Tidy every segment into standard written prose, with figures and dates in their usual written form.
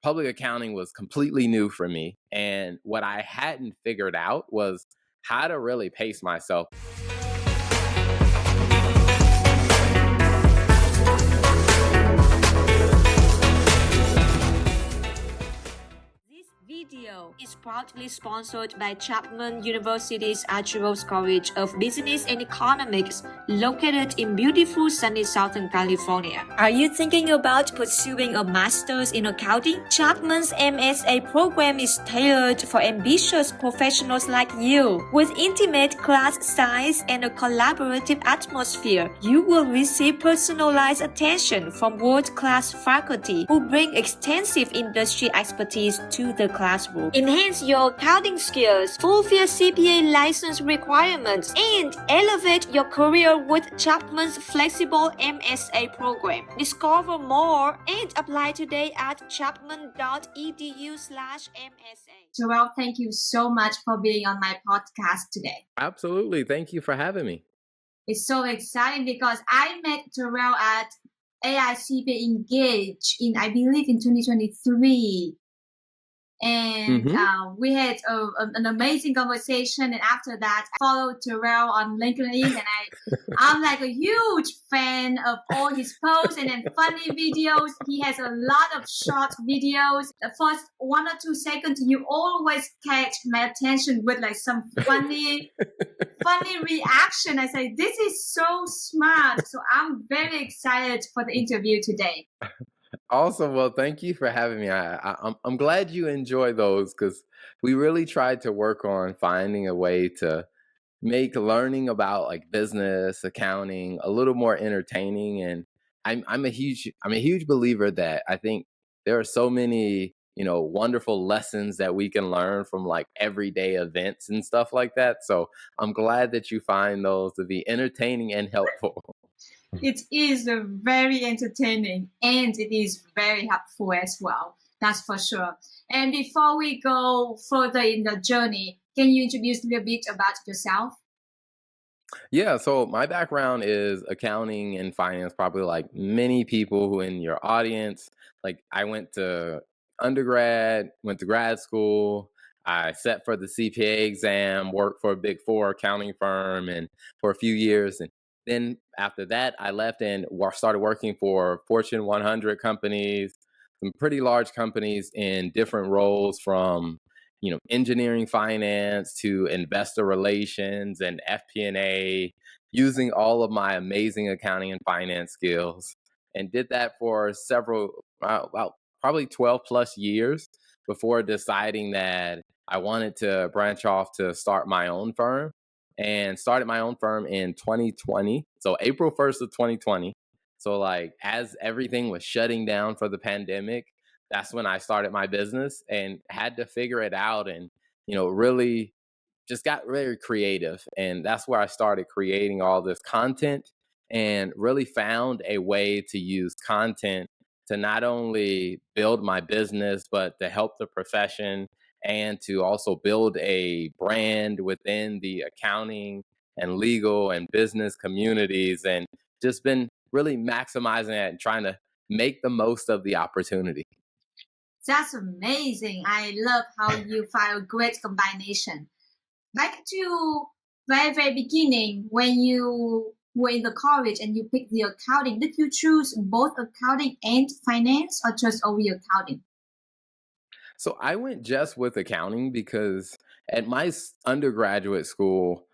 public accounting was completely new for me. And what I hadn't figured out was how to really pace myself. Video is proudly sponsored by Chapman University's Archibald College of Business and Economics, located in beautiful sunny Southern California. Are you thinking about pursuing a master's in accounting? Chapman's MSA program is tailored for ambitious professionals like you. With intimate class size and a collaborative atmosphere, you will receive personalized attention from world-class faculty who bring extensive industry expertise to the classroom. Enhance your accounting skills, fulfill CPA license requirements, and elevate your career with Chapman's flexible MSA program. Discover more and apply today at chapman.edu/MSA. Terrell, thank you so much for being on my podcast today. Absolutely. Thank you for having me. It's so exciting because I met Terrell at AICPA Engage I believe, in 2023. And we had an amazing conversation. And after that, I followed Terrell on LinkedIn, and I'm like a huge fan of all his posts and then funny videos. He has a lot of short videos. The first 1 or 2 seconds, you always catch my attention with like some funny reaction. I say, this is so smart. So I'm very excited for the interview today. Awesome. Well, thank you for having me. I'm glad you enjoy those, because we really tried to work on finding a way to make learning about like business, accounting a little more entertaining. And I'm a huge believer that I think there are so many, wonderful lessons that we can learn from like everyday events and stuff like that. So I'm glad that you find those to be entertaining and helpful. It is very entertaining, and it is very helpful as well. That's for sure. And before we go further in the journey, can you introduce a little bit about yourself? Yeah, so my background is accounting and finance, probably like many people who in your audience. Like I went to undergrad, went to grad school. I set for the CPA exam, worked for a Big Four accounting firm and for a few years. And then after that, I left and started working for Fortune 100 companies, some pretty large companies in different roles, from engineering, finance to investor relations and FP&A, using all of my amazing accounting and finance skills, and did that for several, about probably 12 plus years before deciding that I wanted to branch off to start my own firm, and started my own firm in 2020. So April 1st of 2020. So like as everything was shutting down for the pandemic, that's when I started my business and had to figure it out, and really just got very creative. And that's where I started creating all this content, and really found a way to use content to not only build my business, but to help the profession, and to also build a brand within the accounting and legal and business communities, and just been really maximizing it and trying to make the most of the opportunity. That's amazing. I love how you find a great combination. Back to very beginning, when you were in the college and you picked the accounting, did you choose both accounting and finance, or just only accounting? So I went just with accounting because at my undergraduate school,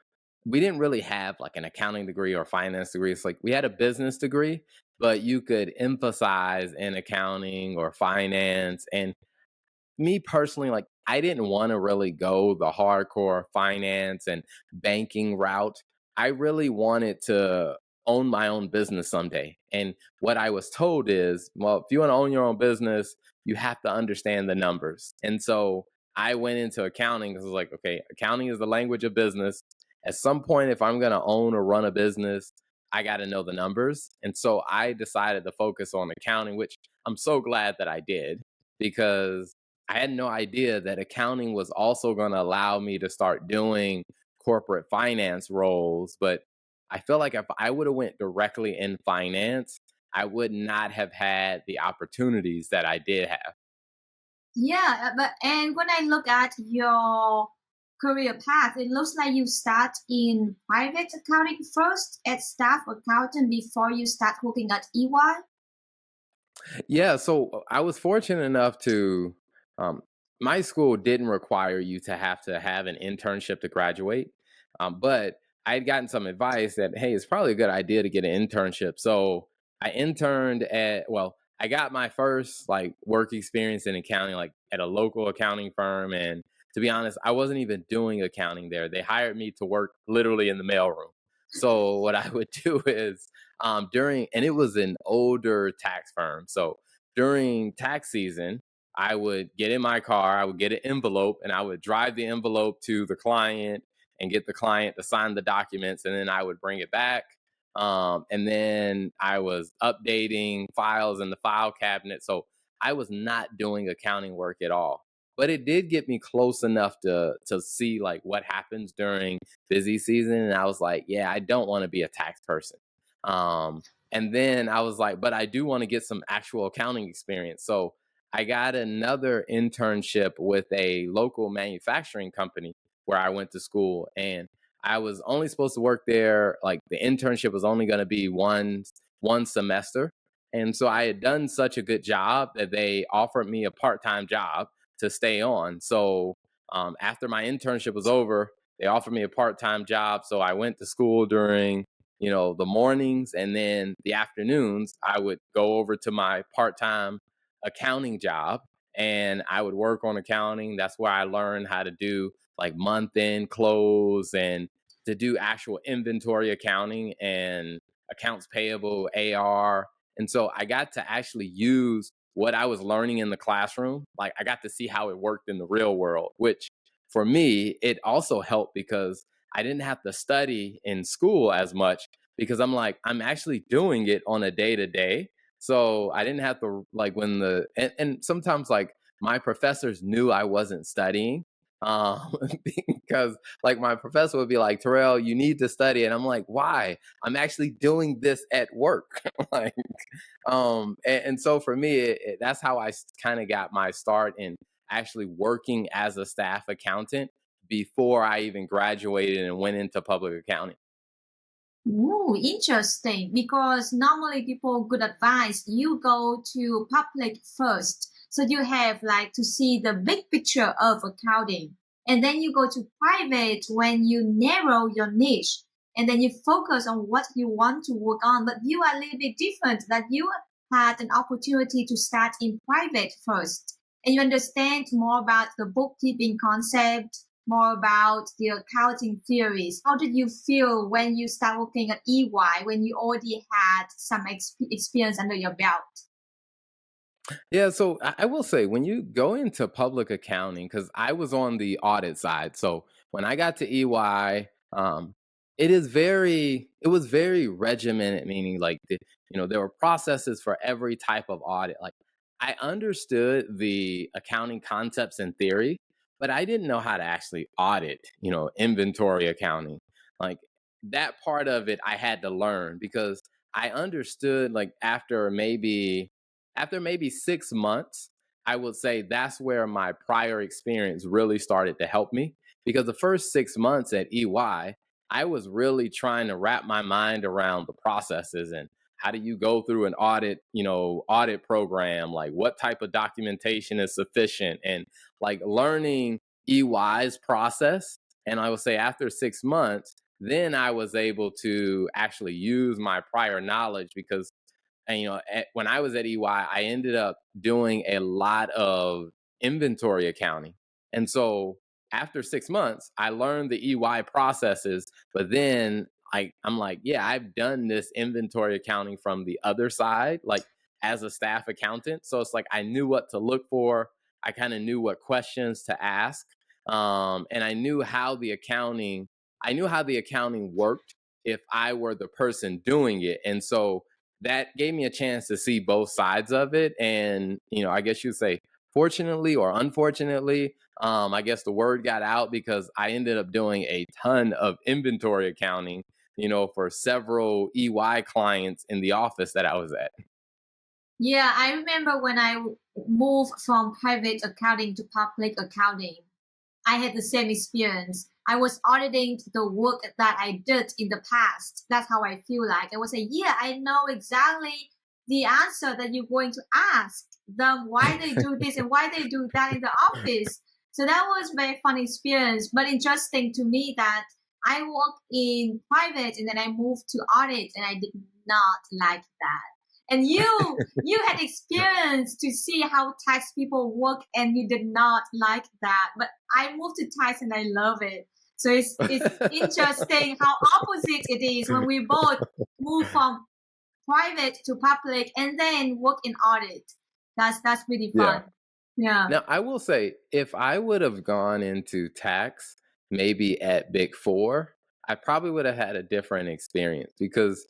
we didn't really have like an accounting degree or finance degree. It's like we had a business degree, but you could emphasize in accounting or finance. And me personally, like I didn't want to really go the hardcore finance and banking route. I really wanted to own my own business someday. And what I was told is, well, if you want to own your own business, you have to understand the numbers. And so I went into accounting because I was like, okay, accounting is the language of business. At some point, if I'm going to own or run a business, I got to know the numbers. And so I decided to focus on accounting, which I'm so glad that I did, because I had no idea that accounting was also going to allow me to start doing corporate finance roles. But I feel like if I would have went directly in finance, I would not have had the opportunities that I did have. Yeah, and when I look at your career path, it looks like you start in private accounting first as staff accountant before you start working at EY. Yeah, so I was fortunate enough to um, my school didn't require you to have an internship to graduate, but I had gotten some advice that hey, it's probably a good idea to get an internship. So I interned at I got my first like work experience in accounting, like at a local accounting firm, and to be honest, I wasn't even doing accounting there. They hired me to work literally in the mailroom. So what I would do is during and it was an older tax firm. So during tax season, I would get in my car, I would get an envelope, and I would drive the envelope to the client and get the client to sign the documents, and then I would bring it back. And then I was updating files in the file cabinet. So I was not doing accounting work at all. But it did get me close enough to see like what happens during busy season. And I was like, yeah, I don't want to be a tax person. Um, and then I was like, but I do want to get some actual accounting experience. So I got another internship with a local manufacturing company where I went to school. And I was only supposed to work there, like the internship was only going to be one semester. And so I had done such a good job that they offered me a part-time job to stay on. So after my internship was over, they offered me a part-time job. So I went to school during the mornings, and then the afternoons I would go over to my part-time accounting job and I would work on accounting. That's where I learned how to do like month end close and to do actual inventory accounting and accounts payable, AR. And so I got to actually use what I was learning in the classroom. Like I got to see how it worked in the real world, which for me, it also helped because I didn't have to study in school as much because I'm actually doing it on a day to day. So I didn't have to like when and sometimes like my professors knew I wasn't studying um because like my professor would be like, Terrell, you need to study, and I'm like, why? I'm actually doing this at work. Like and so for me that's how I kind of got my start in actually working as a staff accountant before I even graduated and went into public accounting. Ooh, interesting. Because normally people could advise you go to public first. So you have like to see the big picture of accounting. And then you go to private when you narrow your niche. And then you focus on what you want to work on. But you are a little bit different that you had an opportunity to start in private first. And you understand more about the bookkeeping concept, more about the accounting theories. How did you feel when you start working at EY when you already had some experience under your belt? Yeah, so I will say when you go into public accounting, because I was on the audit side, so when I got to EY, it was very regimented, meaning like there were processes for every type of audit. Like I understood the accounting concepts in theory, but I didn't know how to actually audit, inventory accounting. Like that part of it I had to learn because I understood like after maybe 6 months, I would say that's where my prior experience really started to help me. Because the first 6 months at EY, I was really trying to wrap my mind around the processes and how do you go through an audit program, like what type of documentation is sufficient, and like learning EY's process. And I would say after 6 months, then I was able to actually use my prior knowledge because and when I was at EY, I ended up doing a lot of inventory accounting. And so after 6 months, I learned the EY processes, but then I'm like, yeah, I've done this inventory accounting from the other side, like as a staff accountant. So it's like I knew what to look for. I kind of knew what questions to ask. And I knew how the accounting worked if I were the person doing it. And so that gave me a chance to see both sides of it. And, I guess you'd say, fortunately or unfortunately, I guess the word got out because I ended up doing a ton of inventory accounting, for several EY clients in the office that I was at. Yeah, I remember when I moved from private accounting to public accounting, I had the same experience. I was auditing the work that I did in the past. That's how I feel like. I was like, yeah, I know exactly the answer that you're going to ask them why they do this and why they do that in the office. So that was a very fun experience, but interesting to me that I worked in private and then I moved to audit and I did not like that. And you had experience to see how tax people work and you did not like that. But I moved to tax and I love it. So it's interesting how opposite it is when we both move from private to public and then work in audit. That's really Yeah. fun. Yeah. Now, I will say, if I would have gone into tax, maybe at Big Four, I probably would have had a different experience because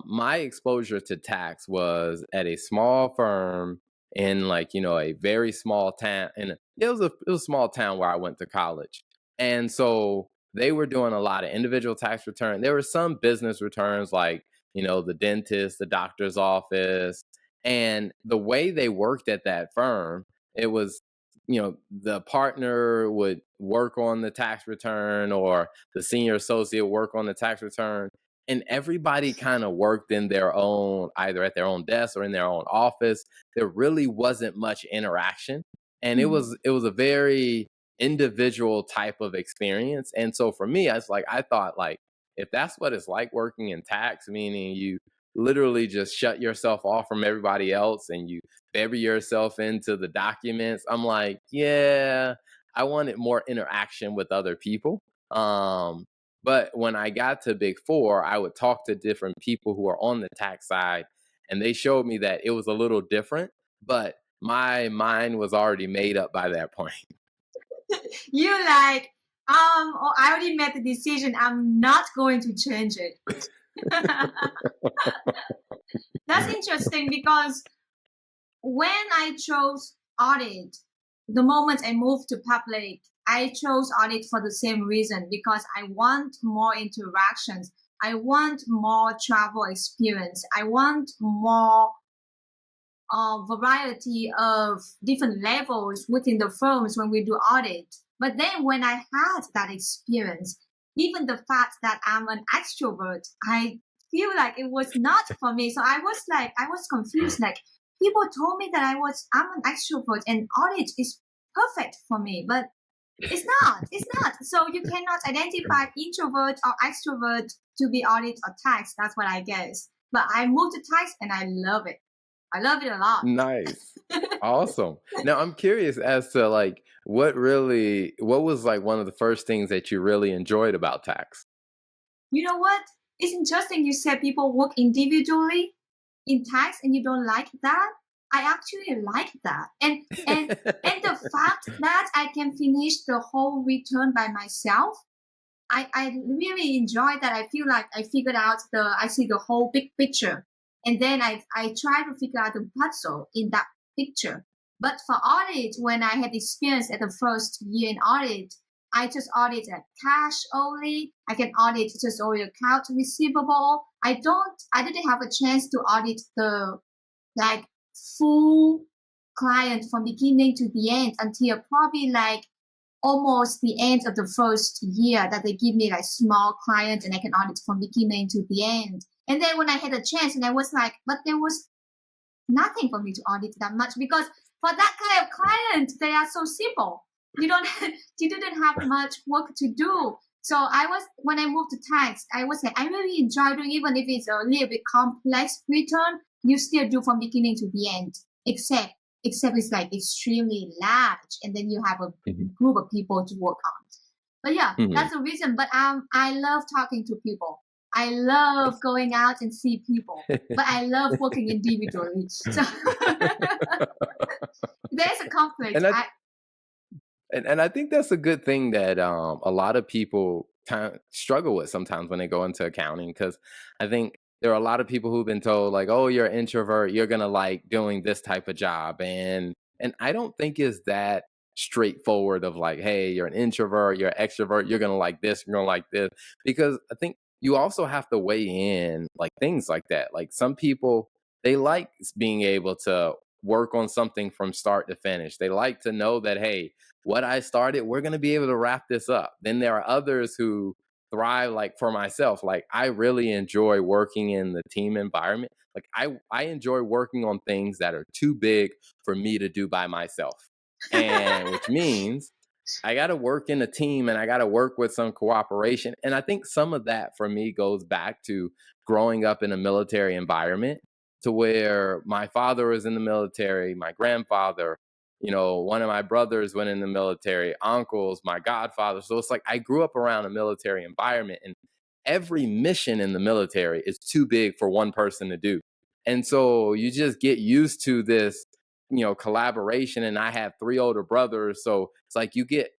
my exposure to tax was at a small firm in, like, a very small town. And it was a small town where I went to college, and so they were doing a lot of individual tax return. There were some business returns, like the dentist, the doctor's office, and the way they worked at that firm, it was, the partner would work on the tax return or the senior associate work on the tax return. And everybody kind of worked in their own, either at their own desk or in their own office. There really wasn't much interaction. And it Mhm. was it was a very individual type of experience. And so for me, I thought, like, if that's what it's like working in tax, meaning you literally just shut yourself off from everybody else and you bury yourself into the documents. I'm like, yeah, I wanted more interaction with other people. But when I got to Big Four, I would talk to different people who are on the tax side, and they showed me that it was a little different, but my mind was already made up by that point. You like, I already made the decision. I'm not going to change it. That's interesting because when I chose audit, the moment I moved to public, I chose audit for the same reason because I want more interactions. I want more travel experience. I want more variety of different levels within the firms when we do audit. But then when I had that experience, even the fact that I'm an extrovert, I feel like it was not for me. So I was confused. Like people told me that I'm an extrovert and audit is perfect for me, but it's not. It's not. So you cannot identify introvert or extrovert to be audit or tax. That's what I guess. But I moved to tax and I love it. I love it a lot. Nice. Awesome. Now I'm curious as to, like, what was, like, one of the first things that you really enjoyed about tax? You know what? It's interesting you said people work individually in tax and you don't like that. I actually like that. And the fact that I can finish the whole return by myself, I really enjoy that. I feel like I figured out I see the whole big picture. And then I try to figure out the puzzle in that picture. But for audit, when I had experience at the first year in audit, I just audit at cash only. I can audit just only account receivable. I didn't have a chance to audit the like full client from beginning to the end until probably like almost the end of the first year that they give me like small client and I can audit from beginning to the end. And then when I had a chance and I was like, but there was nothing for me to audit that much because for that kind of client, they are so simple. You don't you didn't have much work to do. So I was when I moved to tax, I was like, I really enjoy doing even if it's a little bit complex return, you still do from beginning to the end. Except it's like extremely large and then you have a Mhm. group of people to work on. But yeah, Mhm. that's the reason. But I love talking to people. I love going out and see people. But I love working individually. So there's a conflict. And I think that's a good thing that a lot of people kind of struggle with sometimes when they go into accounting, because I think there are a lot of people who've been told, like, oh, you're an introvert, you're gonna like doing this type of job, and I don't think it's that straightforward of, like, hey, you're an introvert, you're an extrovert, you're gonna like this, you're gonna like this, because I think you also have to weigh in, like, things like that. Like, some people, they like being able to work on something from start to finish. They like to know that, hey, what I started, we're going to be able to wrap this up. Then there are others who thrive, like for myself, like I really enjoy working in the team environment. Like I enjoy working on things that are too big for me to do by myself. And which means I got to work in a team and I got to work with some cooperation. And I think some of that for me goes back to growing up in a military environment, to where my father was in the military, my grandfather, one of my brothers went in the military, uncles, my godfather. So it's like I grew up around a military environment, and every mission in the military is too big for one person to do. And so you just get used to this, collaboration. And I have three older brothers. So it's like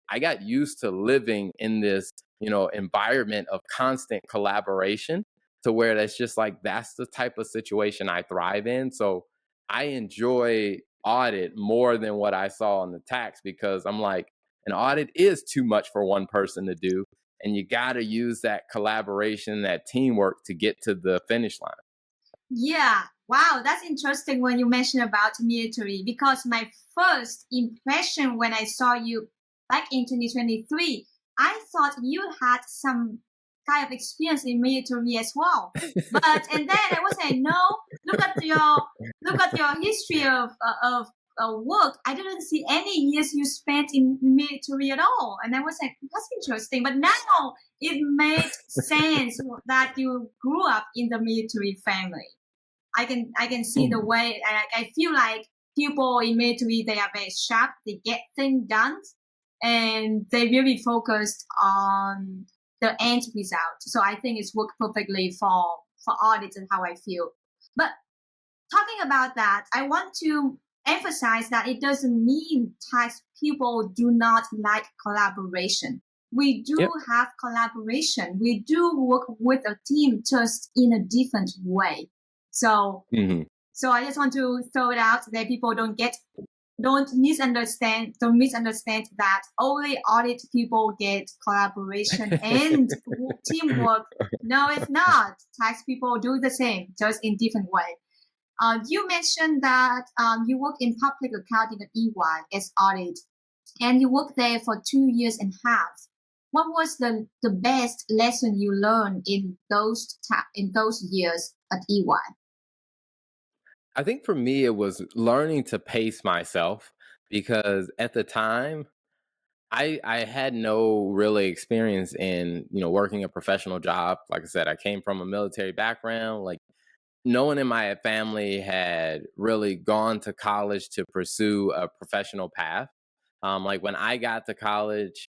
I got used to living in this, environment of constant collaboration, to where that's just like, that's the type of situation I thrive in. So I enjoy audit more than what I saw in the tax, because I'm like, an audit is too much for one person to do. And you got to use that collaboration, that teamwork to get to the finish line. Yeah, wow, that's interesting when you mention about military, because my first impression when I saw you back in 2023, I thought you had some kind of experience in military as well. But and then I was like, no, look at your history of work. I didn't see any years you spent in military at all, and I was like, that's interesting. But now it made sense that you grew up in the military family. I can see the way. I feel like people in military, they are very sharp. They get things done, and they really focused on the end result. So I think it's worked perfectly for audits and how I feel. But talking about that, I want to emphasize that it doesn't mean tax people do not like collaboration. We do have collaboration. We do work with a team, just in a different way. So, so I just want to throw it out that people don't misunderstand that only audit people get collaboration and teamwork. No, it's not. Tax people do the same, just in different way. You mentioned that you work in public accounting at EY as audit, and you worked there for 2 years and a half. What was the best lesson you learned in those years at EY? I think for me, it was learning to pace myself, because at the time, I had no really experience in, working a professional job. Like I said, I came from a military background. Like, no one in my family had really gone to college to pursue a professional path. Like when I got to college,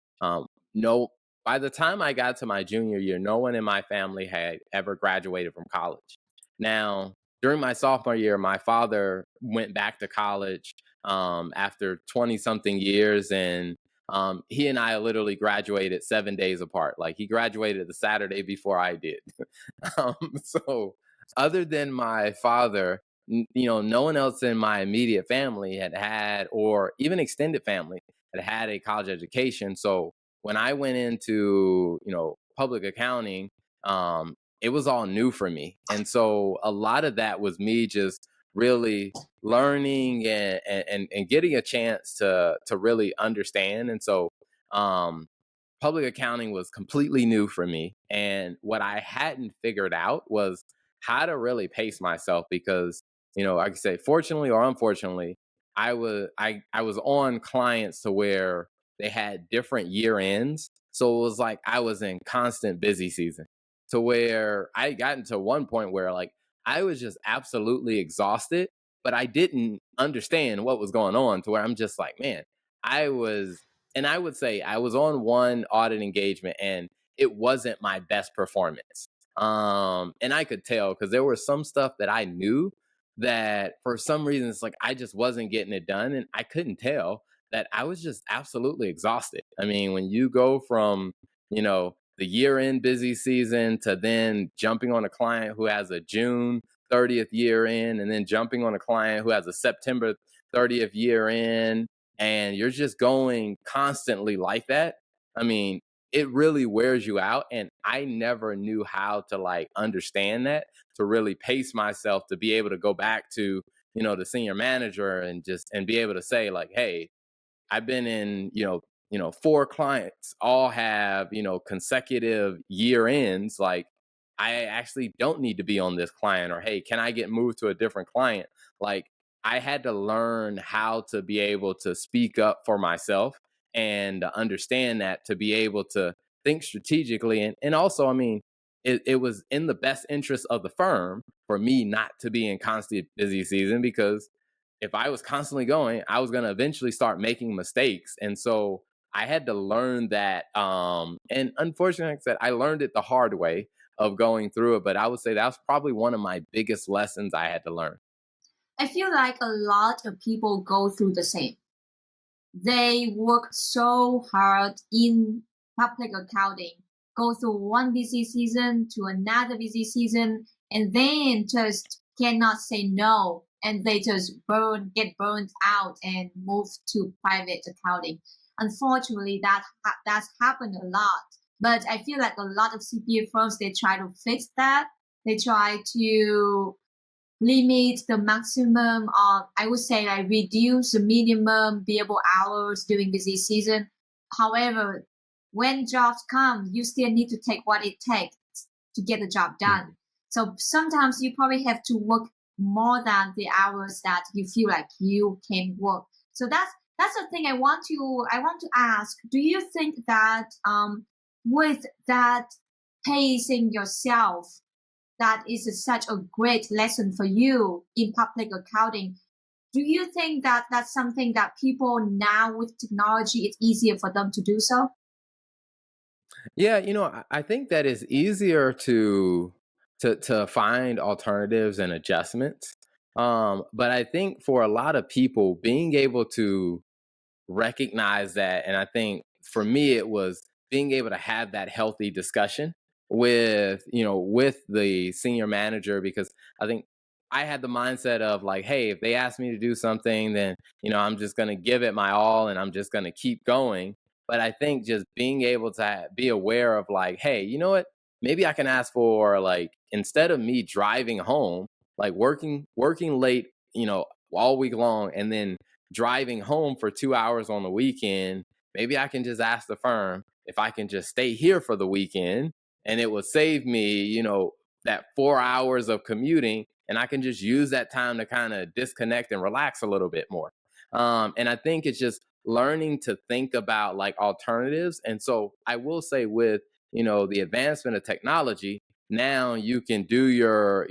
no, by the time I got to my junior year, no one in my family had ever graduated from college. Now, during my sophomore year, my father went back to college after 20 something years, and he and I literally graduated 7 days apart. Like, he graduated the Saturday before I did. So other than my father, no one else in my immediate family had, or even extended family, had a college education. So when I went into, public accounting, it was all new for me. And so a lot of that was me just really learning and getting a chance to really understand. And so public accounting was completely new for me. And what I hadn't figured out was how to really pace myself, because, like I say, fortunately or unfortunately, I was on clients to where they had different year ends. So it was like I was in constant busy season, to where I gotten to one point where, like, I was just absolutely exhausted, but I didn't understand what was going on, to where I'm just like, man, I was, and I would say I was on one audit engagement and it wasn't my best performance. And I could tell, because there was some stuff that I knew that for some reason it's like I just wasn't getting it done, and I couldn't tell that I was just absolutely exhausted. I mean, when you go from, the year-end busy season to then jumping on a client who has a June 30th year end, and then jumping on a client who has a September 30th year end, and you're just going constantly like that. I mean, it really wears you out. And I never knew how to like understand that, to really pace myself to be able to go back to, the senior manager and just and be able to say like, hey, I've been in, four clients all have, consecutive year ends. Like, I actually don't need to be on this client, or hey, can I get moved to a different client? Like, I had to learn how to be able to speak up for myself and understand that, to be able to think strategically. And also, I mean, it was in the best interest of the firm for me not to be in constant busy season, because if I was constantly going, I was going to eventually start making mistakes. And so I had to learn that. And unfortunately, like I said, I learned it the hard way of going through it. But I would say that's probably one of my biggest lessons I had to learn. I feel like a lot of people go through the same. They work so hard in public accounting, go through one busy season to another busy season, and then just cannot say no, and they just get burned out and move to private accounting. Unfortunately, that's happened a lot. But I feel like a lot of CPA firms, they try to fix that. They try to limit the maximum of, I would say, like reduce the minimum billable hours during busy season. However, when jobs come, you still need to take what it takes to get the job done. So sometimes you probably have to work more than the hours that you feel like you can work. So that's the thing I want to ask. Do you think that with that pacing yourself, that is such a great lesson for you in public accounting? Do you think that that's something that people now with technology, it's easier for them to do so? Yeah, I think that it's easier to find alternatives and adjustments. But I think for a lot of people, being able to recognize that, and I think for me it was being able to have that healthy discussion with the senior manager, because I think I had the mindset of like, hey, if they ask me to do something, then I'm just going to give it my all and I'm just going to keep going. But I think just being able to be aware of like, hey, you know what, maybe I can ask for, like, instead of me driving home, like working late, all week long, and then driving home for 2 hours on the weekend, maybe I can just ask the firm if I can just stay here for the weekend, and it will save me, that 4 hours of commuting, and I can just use that time to kind of disconnect and relax a little bit more. And I think it's just learning to think about like alternatives. And so I will say, with the advancement of technology, now you can do your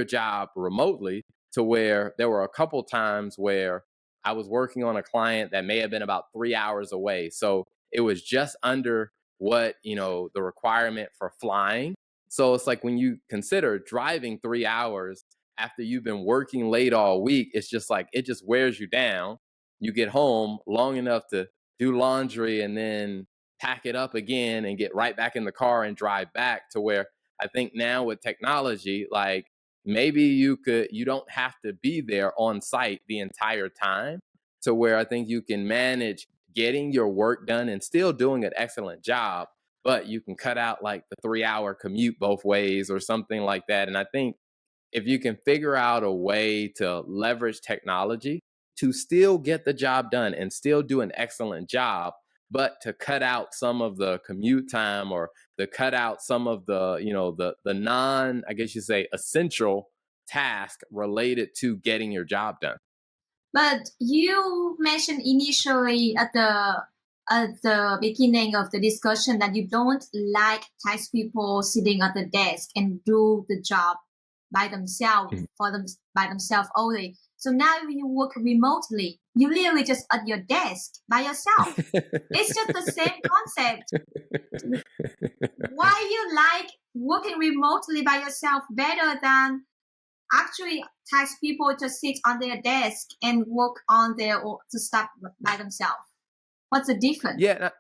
job remotely, to where there were a couple times where I was working on a client that may have been about 3 hours away. So it was just under what, the requirement for flying. So it's like, when you consider driving 3 hours after you've been working late all week, it's just like, it just wears you down. You get home long enough to do laundry and then pack it up again and get right back in the car and drive back, to where I think now with technology, like, maybe you don't have to be there on site the entire time, to where I think you can manage getting your work done and still doing an excellent job, but you can cut out like the 3 hour commute both ways or something like that. And I think if you can figure out a way to leverage technology to still get the job done and still do an excellent job, but to cut out some of the commute time, or to cut out some of the, the non, I guess you say, essential task related to getting your job done. But you mentioned initially at the beginning of the discussion that you don't like tax people sitting at the desk and do the job by themselves by themselves only. So now you work remotely. You literally just at your desk by yourself. It's just the same concept. Why you like working remotely by yourself better than actually tax people to sit on their desk and work on their stuff by themselves? What's the difference? Yeah,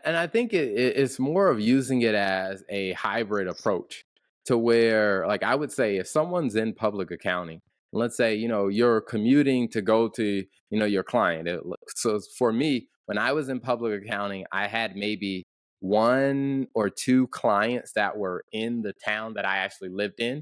and I think it's more of using it as a hybrid approach, to where, like, I would say if someone's in public accounting, let's say, you're commuting to go to, your client. So for me, when I was in public accounting, I had maybe one or two clients that were in the town that I actually lived in.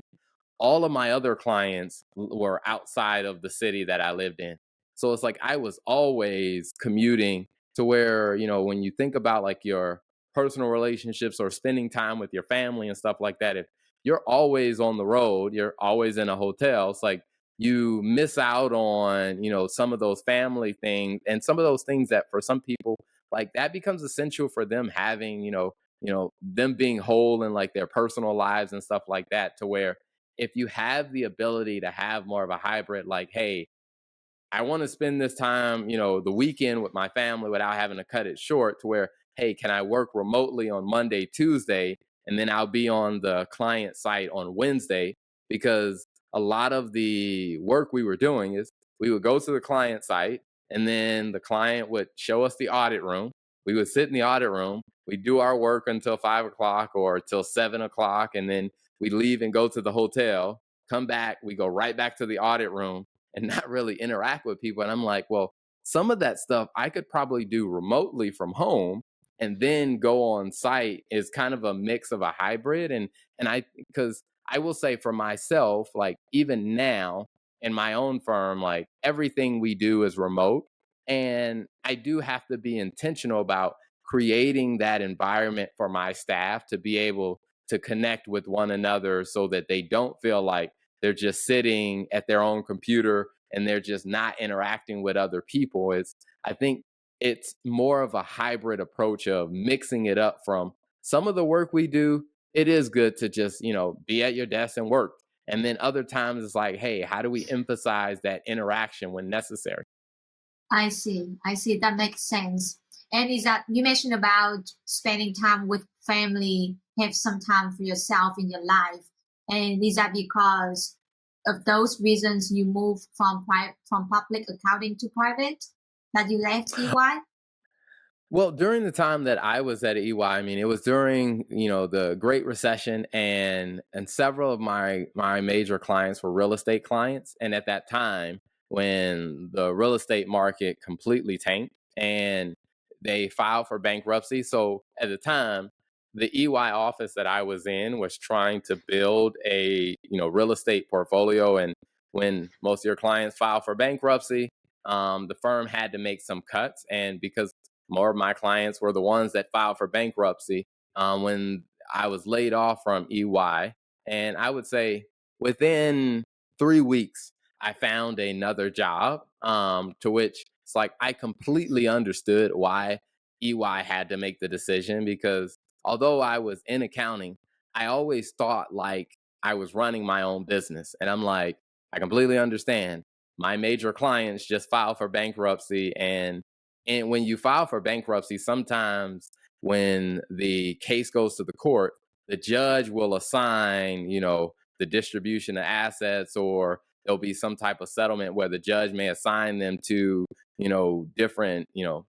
All of my other clients were outside of the city that I lived in. So it's like I was always commuting to where, when you think about like your personal relationships or spending time with your family and stuff like that, if you're always on the road, you're always in a hotel, it's like you miss out on, some of those family things and some of those things that for some people, like that becomes essential for them having, them being whole in like their personal lives and stuff like that, to where if you have the ability to have more of a hybrid, like, hey, I want to spend this time, the weekend with my family without having to cut it short, to where, hey, can I work remotely on Monday, Tuesday, and then I'll be on the client site on Wednesday? Because a lot of the work we were doing is we would go to the client site and then the client would show us the audit room. We would sit in the audit room. We'd do our work until 5 o'clock or till 7 o'clock. And then we leave and go to the hotel, come back, we go right back to the audit room and not really interact with people. And I'm like, well, some of that stuff I could probably do remotely from home and then go on site is kind of a mix of a hybrid. Because I will say for myself, like even now in my own firm, like everything we do is remote. And I do have to be intentional about creating that environment for my staff to be able to connect with one another so that they don't feel like they're just sitting at their own computer and they're just not interacting with other people. I think it's more of a hybrid approach of mixing it up. From some of the work we do, it is good to just, be at your desk and work. And then other times it's like, hey, how do we emphasize that interaction when necessary? I see. I see. That makes sense. And is that you mentioned about spending time with family, have some time for yourself in your life. And is that because of those reasons you moved from public accounting to private, that you left EY? Well, during the time that I was at EY, I mean, it was during, the Great Recession, and several of my major clients were real estate clients. And at that time, when the real estate market completely tanked and they filed for bankruptcy. So at the time, the EY office that I was in was trying to build a, real estate portfolio. And when most of your clients file for bankruptcy, the firm had to make some cuts. And because more of my clients were the ones that filed for bankruptcy, when I was laid off from EY. And I would say within 3 weeks, I found another job, to which it's like I completely understood why EY had to make the decision, because although I was in accounting, I always thought like I was running my own business. And I'm like, I completely understand. My major clients just filed for bankruptcy, and when you file for bankruptcy, sometimes when the case goes to the court, the judge will assign, the distribution of assets, or there'll be some type of settlement where the judge may assign them to, different,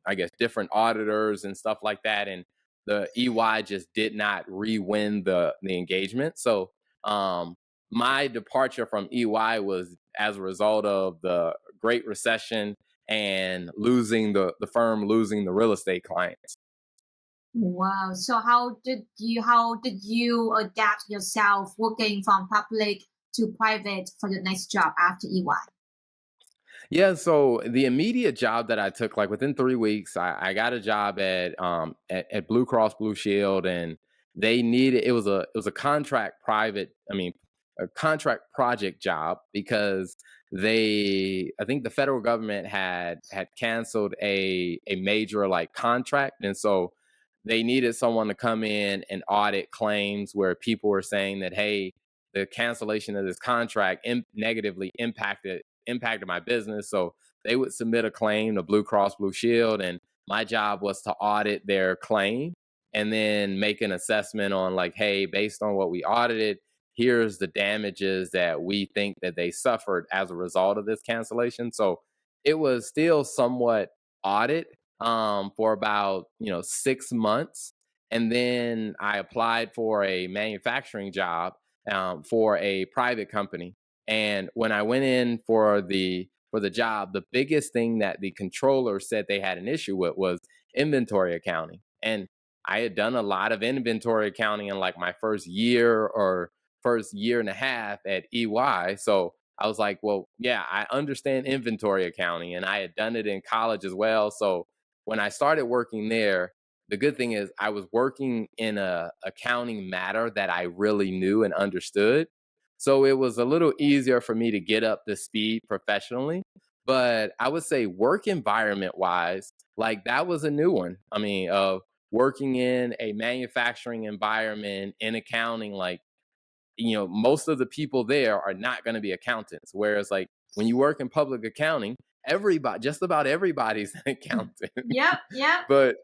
I guess, different auditors and stuff like that. And the EY just did not re-win the engagement. So my departure from EY was as a result of the Great Recession and losing the firm, losing the real estate clients. Wow. So how did you adapt yourself working from public to private for the next job after EY? Yeah, so the immediate job that I took, like within 3 weeks, I got a job at Blue Cross Blue Shield, and they needed it was a contract private, I mean, a contract project job, because I think the federal government had canceled a major like contract, and so they needed someone to come in and audit claims where people were saying that, hey, the cancellation of this contract negatively impacted my business. So they would submit a claim to Blue Cross Blue Shield, and my job was to audit their claim and then make an assessment on like, hey, based on what we audited, here's the damages that we think that they suffered as a result of this cancellation. So it was still somewhat audit, for about 6 months, and then I applied for a manufacturing job, for a private company. And when I went in for the job, the biggest thing that the controller said they had an issue with was inventory accounting. And I had done a lot of inventory accounting in like my first year or first year and a half at EY. So I was like, well, yeah, I understand inventory accounting, and I had done it in college as well. So when I started working there, the good thing is I was working in a accounting matter that I really knew and understood. So it was a little easier for me to get up to speed professionally. But I would say work environment wise, like that was a new one. I mean, working in a manufacturing environment in accounting, like, most of the people there are not going to be accountants. Whereas, like, when you work in public accounting, everybody, just about everybody's an accountant. Yep, yep. But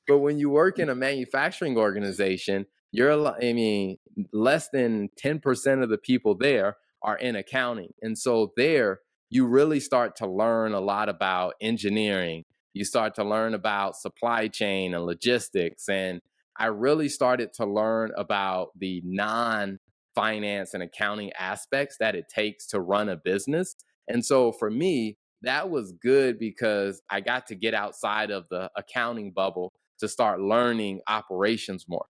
but when you work in a manufacturing organization, I mean, less than 10% of the people there are in accounting. And so there you really start to learn a lot about engineering. You start to learn about supply chain and logistics. And I really started to learn about the non-finance and accounting aspects that it takes to run a business. And so for me, that was good because I got to get outside of the accounting bubble to start learning operations more.